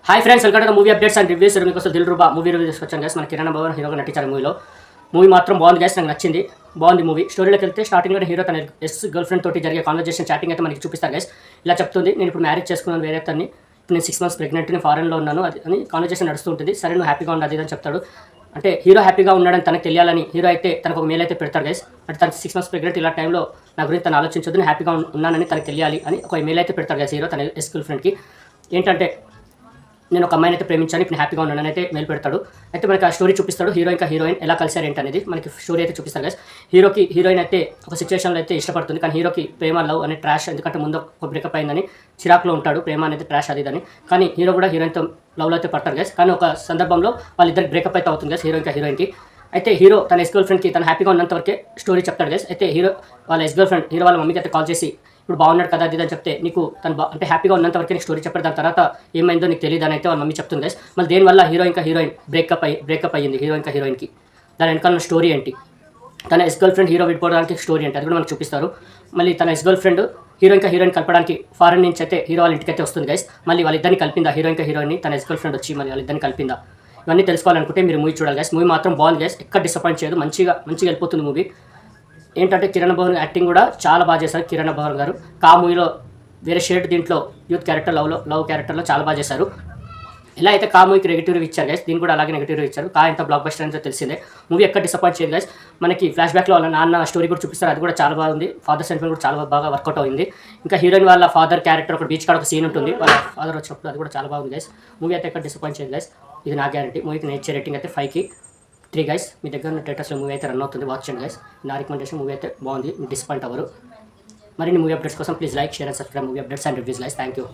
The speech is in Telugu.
Hi friends, welcome to movie updates and reviews. మీకోసం దిల్ రూబా మూవీ రివ్యూ తీసుకొచ్చాను గైస్. మన కిరణ్ భవన్ హీరోగా నటించారు మూవీ మాత్రం బాగుంది గైస్, నాకు నచ్చింది, బాగుంది మూవీ. స్టోరీలోకి వెళ్తే స్టార్టింగ్లో హీరో తన గర్ల్ ఫ్రెండ్ తోటి జరిగే కాన్వర్జేషన్ చాటింగ్ అయితే మనకి చూపిస్తారు గైస్. ఇలా చెప్తుంది, నేను ఇప్పుడు మ్యారేజ్ చేసుకున్నాను వేరే తన్ని, ఇప్పుడు నేను 6 months ప్రెగ్నెంట్, నేను ఫారెన్లో ఉన్నాను అని కాన్వర్జేషన్ నడుస్తూ ఉంటుంది. సరే నువ్వు హ్యాపీగా ఉండదు అని చెప్తాడు. అంటే హీరో హ్యాపీగా ఉన్నాడని తనకు తెలియాలని హీరో అయితే తనకు ఒక మెయిల్ అయితే పెడతారు గైస్. అంటే తన 6 months ప్రెగ్నెంట్, ఇలా టైంలో నా గురించి తను ఆలోచించొద్దు, నేను హ్యాపీగా ఉన్నానని తనకు తెలియాలి అని ఒక మెయిల్ అయితే పెడతారు గైస్ హీరో తన గర్ల్ ఫ్రెండ్కి. ఏంటంటే నేను ఒక అమ్మాయిని అయితే ప్రేమించాను, ఇప్పుడు హ్యాపీగా ఉన్నాను అయితే మెయిల్ పెడతాడు. అయితే మనకి ఆ స్టోరీ చూపిస్తాడు, హీరో ఇంకా హీరోయిన్ ఎలా కలిసారు ఏంటి అనేది మనకి స్టోరీ అయితే చూపిస్తారు గైస్. హీరోయిన్ అయితే ఒక సిచ్యువేషన్లో అయితే ఇష్టపడుతుంది, కానీ హీరోకి ప్రేమ లవ్ అనే ట్రాష్, ఎందుకంటే ముందు ఒక బ్రేకప్ అయిందని చిరాకులో ఉంటాడు, ప్రేమ అనేది ట్రాష్ అది అని. కానీ హీరో కూడా హీరోయిన్తో లవ్లో అయితే పడతారు గైస్. కానీ ఒక సందర్భంలో వాళ్ళిద్దరికి బ్రేకప్ అయితే అవుతుంది గైస్, హీరో ఇంకా హీరోయిన్కి. అయితే హీరో తన గర్ల్ ఫ్రెండ్కి తను హ్యాపీగా ఉన్నంత వరకే స్టోరీ చెప్తాడు గైస్. అయితే హీరో వాళ్ళ గర్ల్ ఫ్రెండ్ హీరో వాళ్ళ మమ్మీకి అయితే కాల్ చేసి ఇప్పుడు బాగున్నాడు కదా అది అని చెప్తే, నీకు తను అంటే హ్యాపీగా ఉన్నంత వరకు నీకు స్టోరీ చెప్పారు, దాని తర్వాత ఏమైందో నీకు తెలియదు అని అయితే వాళ్ళ మమ్మీ చెప్తుంది గైస్. మళ్ళీ దేనివల్ల హీరో ఇంకా హీరోయిన్ బ్రేకప్ అయ్యింది హీరో ఇంకా హీరోయిన్కి, దాని వెనకాల స్టోరీ ఏంటి, తన గర్ల్ ఫ్రెండ్ హీరో విడిపోవడానికి స్టోరీ ఏంటి అది కూడా మనకు చూపిస్తారు. మళ్ళీ తన గర్ల్ ఫ్రెండ్ హీరో ఇంకా హీరోయిన్ కలపడానికి ఫారెన్ నుంచి అయితే హీరో వాళ్ళ ఇంటికి అయితే వస్తుంది గైస్. మళ్ళీ వాళ్ళిద్దరిని కలిపిందా హీరో ఇంకా హీరోయిన్, తన గర్ల్ ఫ్రెండ్ వచ్చి మళ్ళీ వాళ్ళిద్దరిని కలిపిందా, ఇవన్నీ తెలుసుకోవాలనుకుంటే మీరు మూవీ చూడాలి గైస్. మూవీ మాత్రం బాగుంది గైస్, ఎక్కడ డిసప్పాయింట్ చేయదు, మంచిగా వెళ్ళిపోతుంది మూవీ. ఏంటంటే కిరణ్ భవన్ యాక్టింగ్ కూడా చాలా బాగా చేశారు కిరణ్ భవన్ గారు. కా మూవీలో వేరే షేడ్, దీంట్లో యూత్ క్యారెక్టర్, లవ్ క్యారెక్టర్లో చాలా బాగా చేశారు. ఇలా అయితే కా మూవీకి నెగిటివ్ రివ్యూ ఇచ్చారు గైస్, దీన్ని కూడా అలాగే నెగిటివ్ రివ్యూ ఇచ్చారు. కా ఎంత బ్లాక్ బస్టర్ అనేది తెలిసిందే. మూవీ ఎక్కడ డిసప్పాయింట్ చేయదు గైస్. మనకి ఫ్లాష్ బ్యాక్లో వాళ్ళ నాన్న స్టోరీ కూడా చూపిస్తారు, అది కూడా చాలా బాగుంది. ఫాదర్ సెంటిమెంట్ కూడా చాలా బాగా వర్కౌట్ అయింది. ఇంకా హీరోయిన్ వాళ్ళ ఫాదర్ క్యారెక్టర్ ఒక బీచ్ కాడ ఒక సీన్ ఉంటుంది, వాళ్ళ ఫాదర్ వచ్చినప్పుడు, అది కూడా చాలా బాగుంది గైస్. మూవీ అయితే ఎక్కడ డిసప్పాయింట్ చేయదు గైస్, ఇది నా గ్యారంటీ. మూవీకి నేను ఇచ్చే రేటింగ్ అయితే 5కి 3 గైస్. మీ దగ్గర ఉన్న థియేటర్స్లో మూవీ అయితే రన్ అవుతుంది, వాచ్ చేయండి గైస్. నా రికమెండేషన్, మూవీ అయితే బాగుంది, మీరు డిసప్పాయింట్ అవ్వరు. మరిన్ని మూవీ అప్డేట్స్ కోసం please like, share and subscribe movie updates and reviews guys. Thank you.